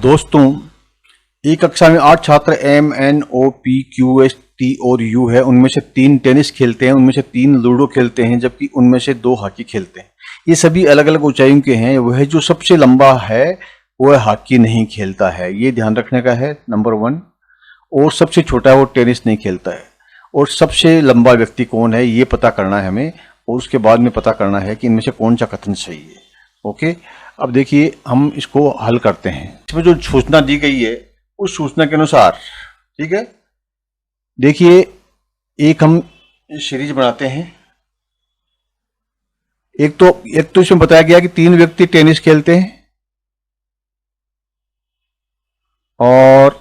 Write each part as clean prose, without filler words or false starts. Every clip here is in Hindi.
दोस्तों, एक कक्षा में 8 छात्र M N O P Q S T और यू है। उनमें से 3 टेनिस खेलते हैं, उनमें से 3 लूडो खेलते हैं, जबकि उनमें से 2 हॉकी खेलते हैं। ये सभी अलग अलग ऊंचाइयों के हैं। वह जो सबसे लंबा है वह हॉकी नहीं खेलता है, ये ध्यान रखने का है, नंबर 1। और सबसे छोटा है वो टेनिस नहीं खेलता है। और सबसे लंबा व्यक्ति कौन है ये पता करना है हमें, और उसके बाद में पता करना है कि इनमें से कौन सा कथन सही है। ओके, अब देखिए हम इसको हल करते हैं। इसमें जो सूचना दी गई है उस सूचना के अनुसार, ठीक है, देखिए एक हम सीरीज बनाते हैं। एक तो इसमें बताया गया कि 3 व्यक्ति टेनिस खेलते हैं और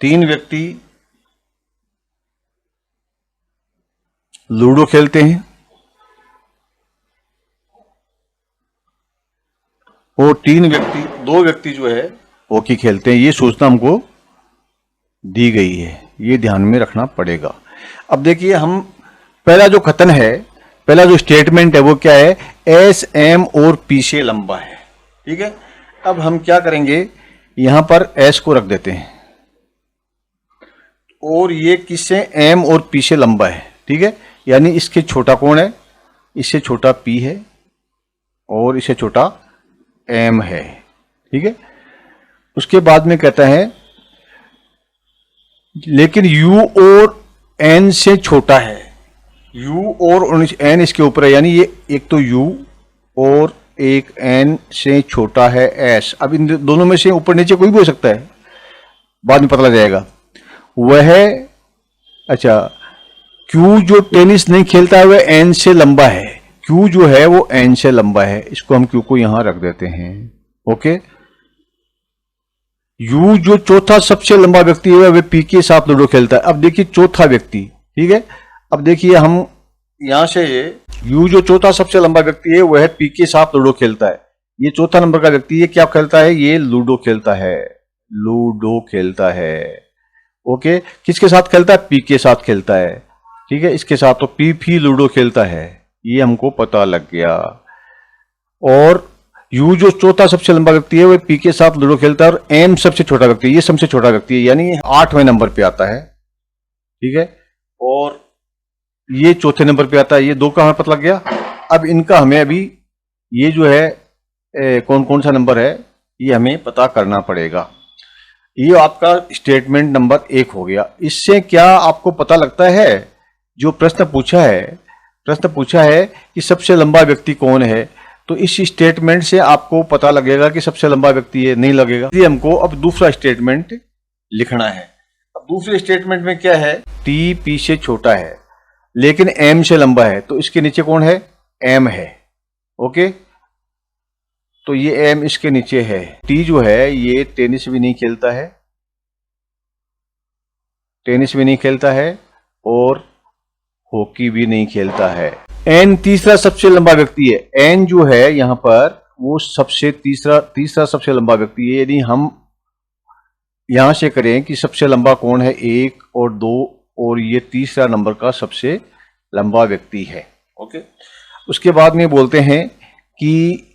3 व्यक्ति लूडो खेलते हैं और 2 व्यक्ति जो है हॉकी खेलते हैं। ये सूचना हमको दी गई है, ये ध्यान में रखना पड़ेगा। अब देखिए हम पहला जो कथन है, पहला जो स्टेटमेंट है वो क्या है, एस एम और पी से लंबा है। ठीक है, अब हम क्या करेंगे, यहां पर एस को रख देते हैं और ये किससे, एम और पी से लंबा है। ठीक है, यानी इसके छोटा कौन है, इससे छोटा पी है और इससे छोटा एम है। ठीक है, उसके बाद में कहता है लेकिन U और N से छोटा है। U और N इसके ऊपर है, यानी ये एक तो U और एक N से छोटा है S। अब इन दोनों में से ऊपर नीचे कोई भी हो सकता है, बाद में पता लग जाएगा। वह अच्छा, Q जो टेनिस नहीं खेलता है वह N से लंबा है। Q जो है वो N से लंबा है, इसको हम Q को यहां रख देते हैं। ओके, U जो चौथा सबसे लंबा व्यक्ति है वह P के साथ लूडो खेलता है। अब देखिए चौथा व्यक्ति, ठीक है, अब देखिए हम यहां से U जो चौथा सबसे लंबा व्यक्ति है वह P के साथ लूडो खेलता है। ये चौथा नंबर का व्यक्ति, ये क्या खेलता है, ये लूडो खेलता है, लूडो खेलता है। ओके, किसके साथ खेलता है, P के साथ खेलता है। ठीक है, इसके साथ तो P भी लूडो खेलता है, ये हमको पता लग गया। और U जो चौथा सबसे लंबा व्यक्ति है वह P के साथ लूडो खेलता है और M सबसे छोटा व्यक्ति है, ये सबसे छोटा व्यक्ति है, यानी 8वें नंबर पे आता है। ठीक है, और ये चौथे नंबर पे आता है। ये 2 का हमें पता लग गया। अब इनका हमें अभी ये जो है कौन कौन सा नंबर है ये हमें पता करना पड़ेगा। ये आपका स्टेटमेंट नंबर 1 हो गया। इससे क्या आपको पता लगता है, जो प्रश्न पूछा है कि सबसे लंबा व्यक्ति कौन है, तो इस स्टेटमेंट से आपको पता लगेगा कि सबसे लंबा व्यक्ति है, नहीं लगेगा। इसलिए हमको अब दूसरा स्टेटमेंट लिखना है। अब दूसरे स्टेटमेंट में क्या है, टी पी से छोटा है लेकिन एम से लंबा है, तो इसके नीचे कौन है, एम है। ओके, तो ये एम इसके नीचे है। टी जो है ये टेनिस भी नहीं खेलता है और हॉकी भी नहीं खेलता है। एन तीसरा सबसे लंबा व्यक्ति है। एन जो है यहां पर वो सबसे तीसरा सबसे लंबा व्यक्ति है, यानी हम यहां से करें कि सबसे लंबा कौन है, 1 और 2, और ये तीसरा नंबर का सबसे लंबा व्यक्ति है। ओके, उसके बाद में बोलते हैं कि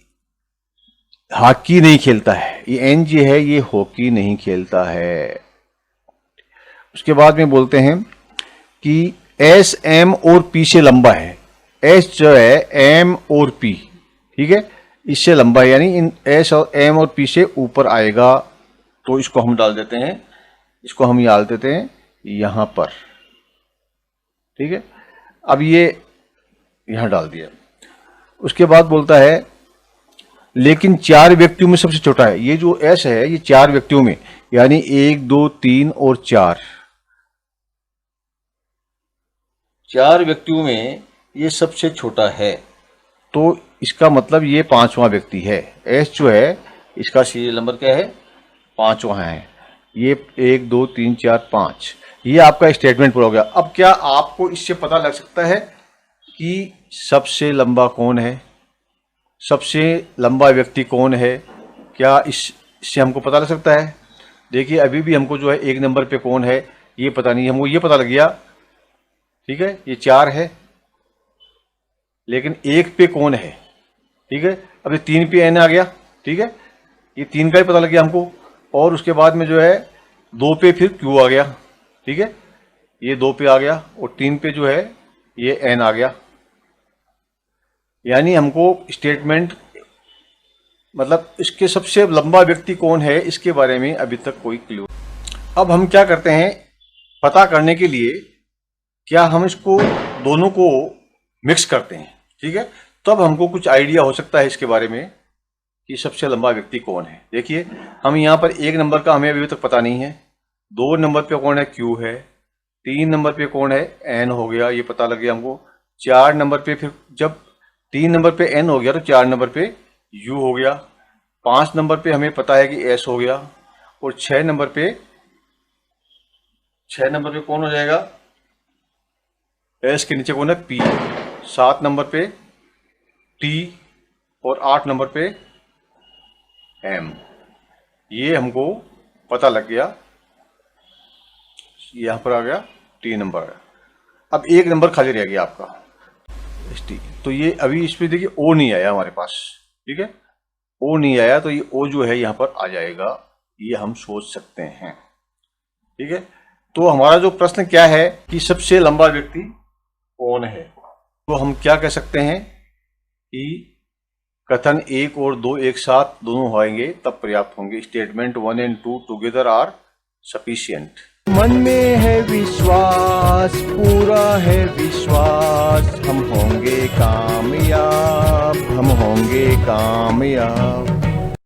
हॉकी नहीं खेलता है। ये एन जो है ये हॉकी नहीं खेलता है। उसके बाद में बोलते हैं कि एस एम और पी से लंबा है। एस जो है एम और पी, ठीक है, इससे लंबा है, यानी इन एस और एम और पी से ऊपर आएगा। तो इसको हम डाल देते हैं, इसको हम डाल देते हैं यहां पर। ठीक है, अब ये यहां डाल दिया। उसके बाद बोलता है लेकिन 4 व्यक्तियों में सबसे छोटा है। ये जो एस है ये 4 व्यक्तियों में, यानी 1 2 3 और 4 व्यक्तियों में ये सबसे छोटा है। तो इसका मतलब ये 5वां व्यक्ति है। एस जो है इसका सीरियल नंबर क्या है, 5वां है। ये 1 2 3 4 5, ये आपका स्टेटमेंट पूरा हो गया। अब क्या आपको इससे पता लग सकता है कि सबसे लंबा कौन है, सबसे लंबा व्यक्ति कौन है, क्या इससे हमको पता लग सकता है? देखिए अभी भी हमको जो है 1 नंबर पे कौन है ये पता नहीं, हमको ये पता लग गया। ठीक है, ये 4 है लेकिन 1 पे कौन है। ठीक है, अब ये 3 पे एन आ गया। ठीक है, ये 3 का ही पता लग गया हमको। और उसके बाद में जो है 2 पे फिर Q आ गया, ठीक है, ये 2 पे आ गया, और 3 पे जो है ये N आ गया। यानी हमको स्टेटमेंट मतलब इसके सबसे लंबा व्यक्ति कौन है इसके बारे में अभी तक कोई क्लू। अब हम क्या करते हैं, पता करने के लिए क्या हम इसको दोनों को मिक्स करते हैं, ठीक है, तब हमको कुछ आइडिया हो सकता है इसके बारे में कि सबसे लंबा व्यक्ति कौन है। देखिए हम यहाँ पर 1 नंबर का हमें अभी तक पता नहीं है, 2 नंबर पे कौन है Q है, 3 नंबर पे कौन है N हो गया, ये पता लग गया हमको। 4 नंबर पे फिर जब 3 नंबर पे N हो गया तो 4 नंबर पे U हो गया। 5 नंबर पे हमें पता है कि S हो गया, और 6 नंबर पे कौन हो जाएगा, S के नीचे कौन है P। 7 नंबर पे T, और 8 नंबर पे M। ये हमको पता लग गया, यहां पर आ गया T नंबर है। अब 1 नंबर खाली रह गया आपका ST, तो ये अभी इसमें देखिए O नहीं आया हमारे पास, ठीक है, O नहीं आया तो ये O जो है यहां पर आ जाएगा, ये हम सोच सकते हैं, ठीक है। तो हमारा जो प्रश्न क्या है कि सबसे लंबा व्यक्ति कौन है, तो हम क्या कह सकते हैं कि कथन 1 और 2 एक साथ दोनों होंगे तब पर्याप्त होंगे। Statement 1 and 2 together are sufficient. मन में है विश्वास, पूरा है विश्वास, हम होंगे कामयाब, हम होंगे कामयाब।